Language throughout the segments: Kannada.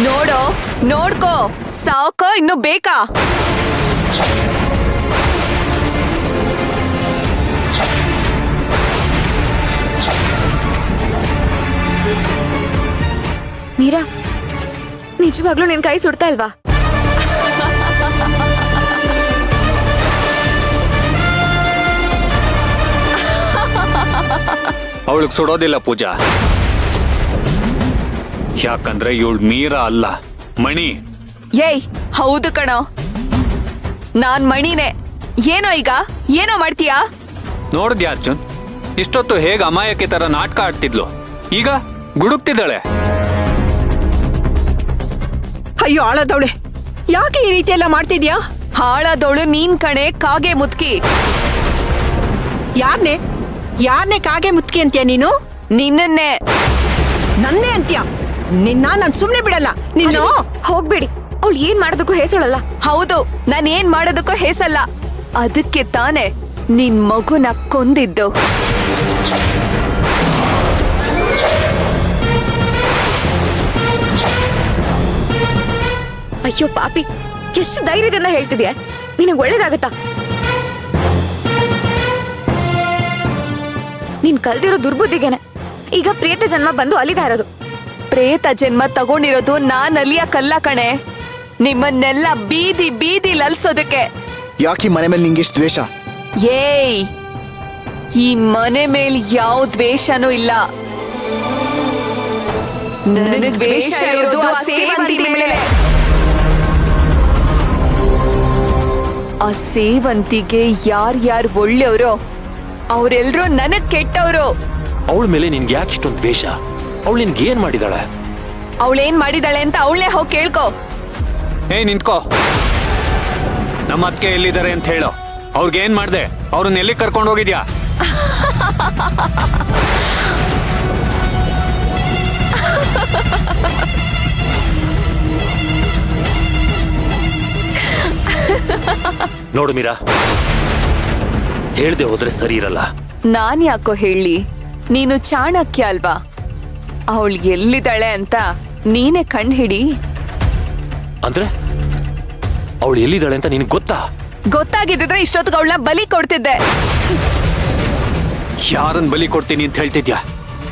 ನೋಡೋ ನೋಡ್ಕೋ, ಸಾಕೋ ಇನ್ನು ಬೇಕಾ? ಮೀರಾ, ನಿಜವಾಗ್ಲೂ ನಿನ್ ಕೈ ಸುಡ್ತಾ ಇಲ್ವಾ? ಅವಳಿಗೆ ಸುಡೋದಿಲ್ಲ ಪೂಜಾ, ಯಾಕಂದ್ರೆ ಇವಳು ಮೀರಾ ಅಲ್ಲ, ಮಣಿ. ಏಯ್ ಹೌದು ಕಣೋ, ನಾನ್ ಮಣಿನೇ. ಏನೋ ಈಗ ಏನೋ ಮಾಡ್ತೀಯಾ? ನೋಡಿದ್ಯಾ ಅರ್ಜುನ್, ಇಷ್ಟೊತ್ತು ಹೇಗೆ ಅಮಾಯಕಿ ತರ ನಾಟಕ ಆಡ್ತಿದ್ಲು, ಈಗ ಗುಡುಕ್ತಿದ್ದಾಳೆ. ಅಯ್ಯೋ ಆಳದವಳೆ, ಯಾಕೆ ಈ ರೀತಿ ಎಲ್ಲ ಮಾಡ್ತಿದ್ಯಾ? ಹಾಳಾದವಳು ನೀನ್ ಕಣೆ, ಕಾಗೆ ಮುತ್ಕಿ. ಯಾರನ್ನೇ ಕಾಗೆ ಮುತ್ಕಿ ಅಂತ್ಯ ನೀನು? ನಿನ್ನನ್ನೇ. ನನ್ನೇ ಅಂತ್ಯ? ನಾನ್ ಸುಮ್ನೆ ಬಿಡಲ್ಲ ನಿನ್ನ. ಹೋಗ್ಬೇಡಿ, ಅವಳು ಏನ್ ಮಾಡೋದಕ್ಕೂ ಹೇಸಳಲ್ಲ. ಹೌದು, ನಾನ್ ಏನ್ ಮಾಡೋದಕ್ಕೂ ಹೇಸಲ್ಲ. ಅದಕ್ಕೆ ತಾನೆ ನಿನ್ ಮಗುನ ಕೊಂದಿದ್ದು. ಅಯ್ಯೋ ಪಾಪಿ, ಎಷ್ಟು ಧೈರ್ಯದಿಂದ ಹೇಳ್ತಿದ್ಯಾ? ನಿನಗೆ ಒಳ್ಳೇದಾಗತ್ತಾ? ನೀನ್ ಕಲ್ದಿರೋ ದುರ್ಬುದ್ಧಿಗೆನೆ ಈಗ ಪ್ರೇತ ಜನ್ಮ ಬಂದು ಅಲಿತಾ ಇರೋದು. ಪ್ರೇತ ಜನ್ಮ ತಗೊಂಡಿರೋದು ನಾನ್ ಅಲಿಯ ಕಲ್ಲ ಕಣೆ, ನಿಮ್ಮನ್ನೆಲ್ಲ ಬೀದಿ ಬೀದಿಲ್ ಅಲ್ಸೋದಕ್ಕೆ. ಯಾಕೆ ಮನೆ ಮೇಲೆ ನಿಂಗೆ ಇಷ್ಟು ದ್ವೇಷ? ಏಯ್, ಈ ಮನೆ ಮೇಲ್ ಯಾವ ದ್ವೇಷನೂ ಇಲ್ಲ. ನನಗೆ ದ್ವೇಷ ಇರೋದು ಆ ಸೇವಂತಿ ಮೇಲೆ. ಆ ಸೇವಂತಿಗೆ ಯಾರ್ಯಾರು ಒಳ್ಳೆಯವರು ಅವರೆಲ್ಲರೂ ನನಗ್ ಕೆಟ್ಟವರು. ಅವಳ ಮೇಲೆ ನಿನ್ಗೆ ಯಾಕೆ ಇಷ್ಟೊಂದು ದ್ವೇಷ? ಅವಳು ನಿನ್ಗೆ ಏನ್ ಮಾಡಿದಾಳೆ? ಅವಳೇನ್ ಮಾಡಿದಾಳೆ ಅಂತ ಅವಳೇ ಹೋಗಿ ಕೇಳ್ಕೊ. ಏಯ್ ನಿಂತ್ಕೋ, ನಮ್ಮ ಅತ್ತಿಗೆ ಎಲ್ಲಿದ್ದಾರೆ ಅಂತ ಹೇಳು. ಅವ್ರಿಗೇನ್ ಮಾಡ್ದೆ? ಅವ್ರನ್ನ ಎಲ್ಲಿ ಕರ್ಕೊಂಡು ಹೋಗಿದ್ಯಾ? ನೋಡು ಮೀರಾ, ಹೇಳ್ದೆ ಹೋದ್ರೆ ಸರಿ ಇರಲ್ಲ. ನಾನ್ ಯಾಕೋ ಹೇಳಿ, ನೀನು ಚಾಣಕ್ಯ ಅಲ್ವಾ? ಅವಳು ಎಲ್ಲಿದ್ದಾಳೆ ಅಂತ ನೀನೇ ಕಂಡು ಹಿಡಿ. ಅಂದ್ರೆ ಅವಳು ಎಲ್ಲಿದ್ದಾಳೆ ಅಂತ ನಿನಗೆ ಗೊತ್ತಾ? ಗೊತ್ತಾಗಿದ್ದಿದ್ರೆ ಇಷ್ಟೊತ್ತಿಗೆ ಅವಳನ್ನ ಬಲಿ ಕೊಡ್ತಿದ್ದೆ. ಯಾರನ್ ಬಲಿ ಕೊಡ್ತೀನಿ ಅಂತ ಹೇಳ್ತಿದ್ಯಾ?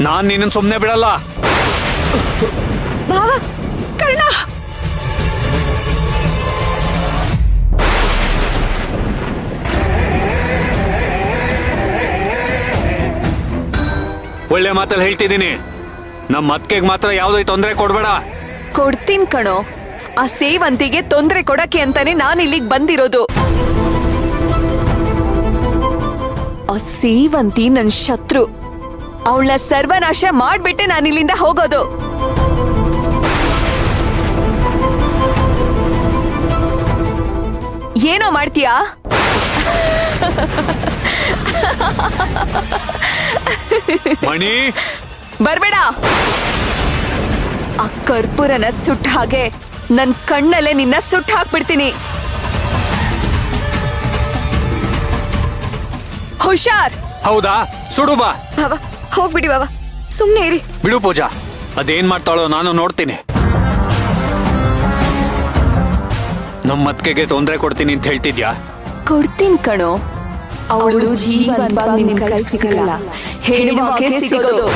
ನಾನ್ ನಿನ್ನ ಸುಮ್ನೆ ಬಿಡಲ್ಲ. ಭಾವ, ಕರ್ಣ, ಒಳ್ಳೆ ಮಾತಲ್ಲಿ ಹೇಳ್ತಿದ್ದೀನಿ, ನಮ್ಮ ಅತ್ತಿಗೆಗೆ ಮಾತ್ರ ಯಾವುದೇ ತೊಂದರೆ ಕೊಡ್ಬೇಡ. ಕೊಡ್ತೀನ್ ಕಣೋ, ಆ ಸೇವಂತಿಗೆ ತೊಂದರೆ ಕೊಡಕ್ಕೆ ಅಂತಾನೆ ನಾನು ಇಲ್ಲಿಗೆ ಬಂದಿರೋದು. ಆ ಸೇವಂತಿ ನನ್ ಶತ್ರು, ಅವಳನ್ನ ಸರ್ವನಾಶ ಮಾಡ್ಬಿಟ್ಟೆ ನಾನು ಇಲ್ಲಿಂದ ಹೋಗೋದು. ಏನೋ ಮಾಡ್ತೀಯಾ? ಮಣಿ, ಬರ್ಬೇಡ. ಆ ಕರ್ಪೂರನ ಸುಟ್ಟ ಹಾಗೆ ನನ್ ಕಣ್ಣಲ್ಲೇ ನಿನ್ನ ಸುಟ್ಟ ಹಾಕ್ಬಿಡ್ತೀನಿ. ಹುಷಾರ್. ಹೌದಾ? ಸುಡು ಬಾ. ಭಾವ ಹೋಗ್ಬಿಡಿ ಭಾವ, ಸುಮ್ನೆ ಇರಿ. ಬಿಡು ಪೂಜಾ, ಅದೇನ್ ಮಾಡ್ತಾಳೋ ನಾನು ನೋಡ್ತೀನಿ. ನಮ್ಮ ಅತ್ತಿಗೆಗೆ ತೊಂದರೆ ಕೊಡ್ತೀನಿ ಅಂತ ಹೇಳ್ತಿದ್ಯಾ? ಕೊಡ್ತೀನಿ ಕಣೋ, ಅವಳು ಜೀವಂತವಾಗಿ ನಿನ್ ಕೈ ಸಿಗಲ್ಲ, ಹೆಣ್ಮಕ್ಕೆ ಸಿಗೋದು.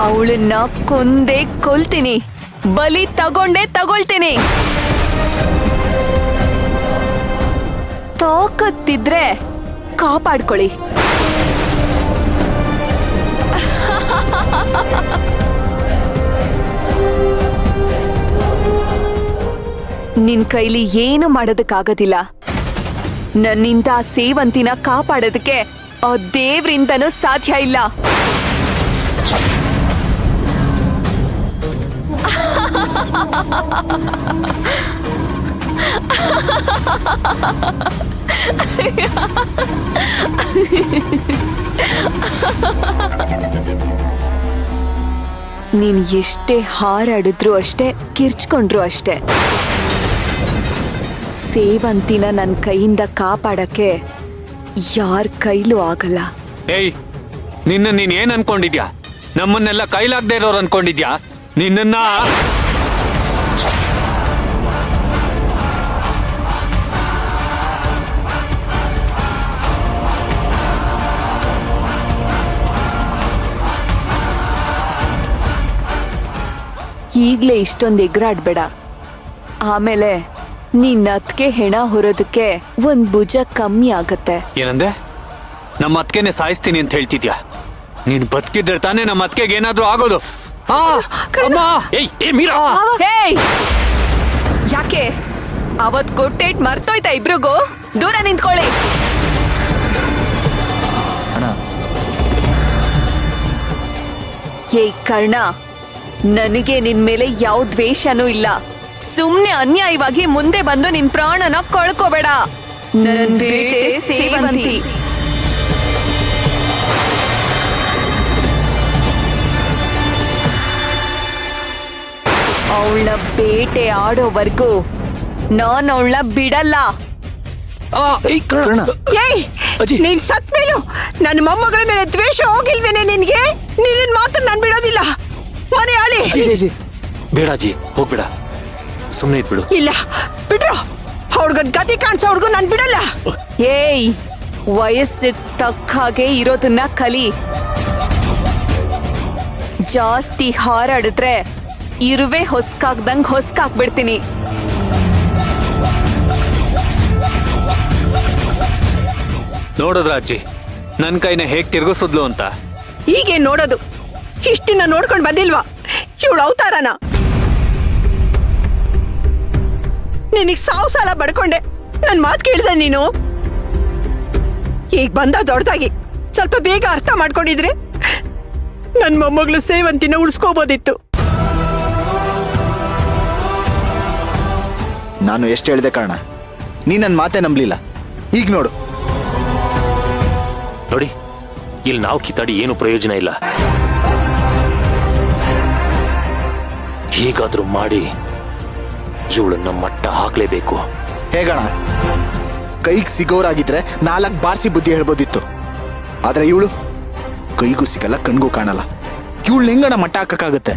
ಅವಳನ್ನ ಕೊಂದೇ ಕೊಲ್ತೀನಿ, ಬಲಿ ತಗೊಂಡೇ ತಗೊಳ್ತೀನಿ. ತಾಕತ್ತಿದ್ರೆ ಕಾಪಾಡ್ಕೊಳ್ಳಿ. ನಿನ್ ಕೈಲಿ ಏನು ಮಾಡೋದಕ್ಕಾಗೋದಿಲ್ಲ. ನನ್ನಿಂದ ಆ ಸೇವಂತಿನ ಕಾಪಾಡೋದಕ್ಕೆ ಆ ದೇವ್ರಿಂದನೂ ಸಾಧ್ಯ ಇಲ್ಲ. ನೀನ್ ಎಷ್ಟೇ ಹಾರಾಡಿದ್ರು ಅಷ್ಟೇ, ಕಿರ್ಚ್ಕೊಂಡ್ರು ಅಷ್ಟೇ, ಸೇವಂತಿನ ನನ್ನ ಕೈಯಿಂದ ಕಾಪಾಡಕ್ಕೆ ಯಾರ ಕೈಲೂ ಆಗಲ್ಲ. ಏಯ್ ನಿನ್ನ ನೀನ್ ಏನ್ ಅನ್ಕೊಂಡಿದ್ಯಾ? ನಮ್ಮನ್ನೆಲ್ಲ ಕೈಲಾಗ್ದೇ ಇರೋರು ಅನ್ಕೊಂಡಿದ್ಯಾ? ನಿನ್ನ ಈಗ್ಲೇ ಇಷ್ಟೊಂದು ಎಗ್ರಾಡ್ಬೇಡ. ಆಮೇಲೆ ನಿನ್ನ ಅತ್ಗೆ ಹೆಣ ಹೊರೋದಕ್ಕೆ ಒಂದ್ ಭುಜ ಕಮ್ಮಿ ಆಗತ್ತೆ. ಏನಂದೆ? ನಮ್ಮ ಅತ್ಕೆನೆ ಸಾಯಿಸ್ತೀನಿ ಅಂತ ಹೇಳ್ತಿದ್ಯಾ? ನೀನ್ ಬದುಕಿದ್ರೆ ತಾನೇ ನಮ್ಮ ಅತ್ಕೆಗೆ ಏನಾದ್ರೂ ಆಗೋದು. ಆ, ಅಮ್ಮ! ಏಯ್ ಏ ಮೀರಾ ಹೇಯ್! ಯಾಕೆ ಅವತ್ ಕೊಟ್ಟೇಟ್ ಮರ್ತೋಯ್ತಾ ಇಬ್ರಿಗೂ? ದೂರ ನಿಂತ್ಕೊಳ್ಳಿ. ಏಯ್ ಕರ್ಣ, ನನಗೆ ನಿನ್ ಮೇಲೆ ಯಾವ ದ್ವೇಷನೂ ಇಲ್ಲ. ಸುಮ್ನೆ ಅನ್ಯಾಯವಾಗಿ ಮುಂದೆ ಬಂದು ನಿನ್ ಪ್ರಾಣನ ಕಳ್ಕೋಬೇಡ. ನನ್ ಬೇಟೆ ಸೇವಂತಿ. ಅವಳ ಬೇಟೆ ಆಡೋವರೆಗೂ ನಾನ್ ಅವಳನ್ನ ಬಿಡಲ್ಲ. ಏಯ್ ಕರ್ಣ ಏಯ್ ಅಜ್ಜಿ. ನೀನ್ ಸತ್ ಮೇಲೂ ನನ್ನ ಮೊಮ್ಮಗಳ ಮೇಲೆ ದ್ವೇಷ ಹೋಗಿಲ್ವೇನೆ ನಿನ್ಗೆ? ನಿನ್ನ ಮಾತ್ರ ನಾನ್ ಬಿಡೋದಿಲ್ಲ. ಮನೆ ಆಳಿ ಬೇಡ ಅಜ್ಜಿ, ಹೋಗ್ಬೇಡ, ಸುಮ್ಮನೆ ಇದ್ಬಿಡು. ಇಲ್ಲ ಬಿಡ್ರು, ಅವ್ರಿಗೊಂದ್ ಗತಿ ಕಾಣಿಸೋರ್ಗು ನಾನ್ ಬಿಡಲ್ಲ. ಏಯ್, ವಯಸ್ಸಿಗೆ ತಕ್ಕ ಹಾಗೆ ಇರೋದನ್ನ ಕಲಿ. ಜಾಸ್ತಿ ಹಾರಾಡಿದ್ರೆ ಇರುವೆ ಹೊಸ್ಕಾಗ್ದಂಗ್ ಹೊಸ್ಕಾಕ್ಬಿಡ್ತೀನಿ. ನೋಡಿದ್ರ ಅಜ್ಜಿ ನನ್ ಕೈನ ಹೇಗ್ ತಿರ್ಗಿಸಿದ್ಲು ಅಂತ? ಹೀಗೆ ನೋಡೋದು, ಇಷ್ಟಿನ ನೋಡ್ಕೊಂಡ್ ಬಂದಿಲ್ವಾ ಇವಳು ಅವತಾರನ? ನಿನಗ್ ಸಾವು ಸಾಲ ಬಡ್ಕೊಂಡೆ, ನನ್ ಮಾತು ಕೇಳ್ದೆ ನೀನು? ಈಗ ಬಂದ ದೊಡ್ಡದಾಗಿ ಸ್ವಲ್ಪ ಬೇಗ ಅರ್ಥ ಮಾಡ್ಕೊಂಡಿದ್ರೆ ನನ್ ಮೊಮ್ಮಗಳು ಸೇವಂತಿನ ಉಳಿಸ್ಕೋಬೋದಿತ್ತು. ನಾನು ಎಷ್ಟು ಹೇಳಿದೆ ಕಾರಣ, ನೀ ನನ್ನ ಮಾತೇ ನಂಬಲಿಲ್ಲ. ಈಗ ನೋಡು. ನೋಡಿ, ಇಲ್ಲಿ ನಾವು ಕಿತ್ತಾಡಿ ಏನು ಪ್ರಯೋಜನ ಇಲ್ಲ. ಹೇಗಾದ್ರೂ ಮಾಡಿ ಇವಳನ್ನ ಮಟ್ಟ ಹಾಕ್ಲೇಬೇಕು. ಹೇಗಣ, ಕೈಗೆ ಸಿಗೋರಾಗಿದ್ರೆ 4 ಬಾರ್ಸಿ ಬುದ್ಧಿ ಹೇಳ್ಬೋದಿತ್ತು. ಆದ್ರೆ ಇವಳು ಕೈಗೂ ಸಿಗಲ್ಲ, ಕಣ್ಗೂ ಕಾಣಲ್ಲ. ಇವಳು ಹೆಂಗಣ ಮಟ್ಟ ಹಾಕಕ್ಕಾಗುತ್ತೆ?